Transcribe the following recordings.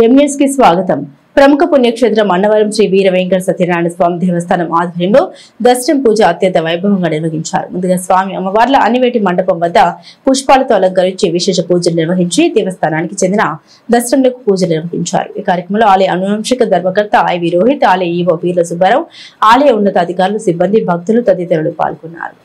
MS కి స్వాగతం. ప్రముఖ పుణ్యక్షేత్రం అన్నవరం శ్రీ వీర వెంకట సత్యనారాయణ స్వామి దేవస్థానం ఆధ్వర్యంలో దర్శనం పూజ అత్యంత వైభవంగా నిర్వహించారు. ముందుగా స్వామి అమ్మవార్ల అనివేటి మండపం వద్ద పుష్పాలతో అలంకరించి విశేష పూజలు నిర్వహించి దేవస్థానానికి చెందిన దర్శనంలకు పూజలు నిర్వహించారు. ఈ కార్యక్రమంలో ఆలయ అనువంశిక ధర్మకర్త ఐవి రోహిత్, ఆలయ ఈవో పీర్ల సుబ్బారావు, ఆలయ ఉన్నతాధికారులు, సిబ్బంది, భక్తులు తదితరులు పాల్గొన్నారు.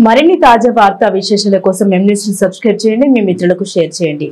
మరిన్ని తాజా వార్తా విశేషాల కోసం ఎంన్యూస్ ని సబ్స్క్రైబ్ చేయండి, మీ మిత్రులకు షేర్ చేయండి.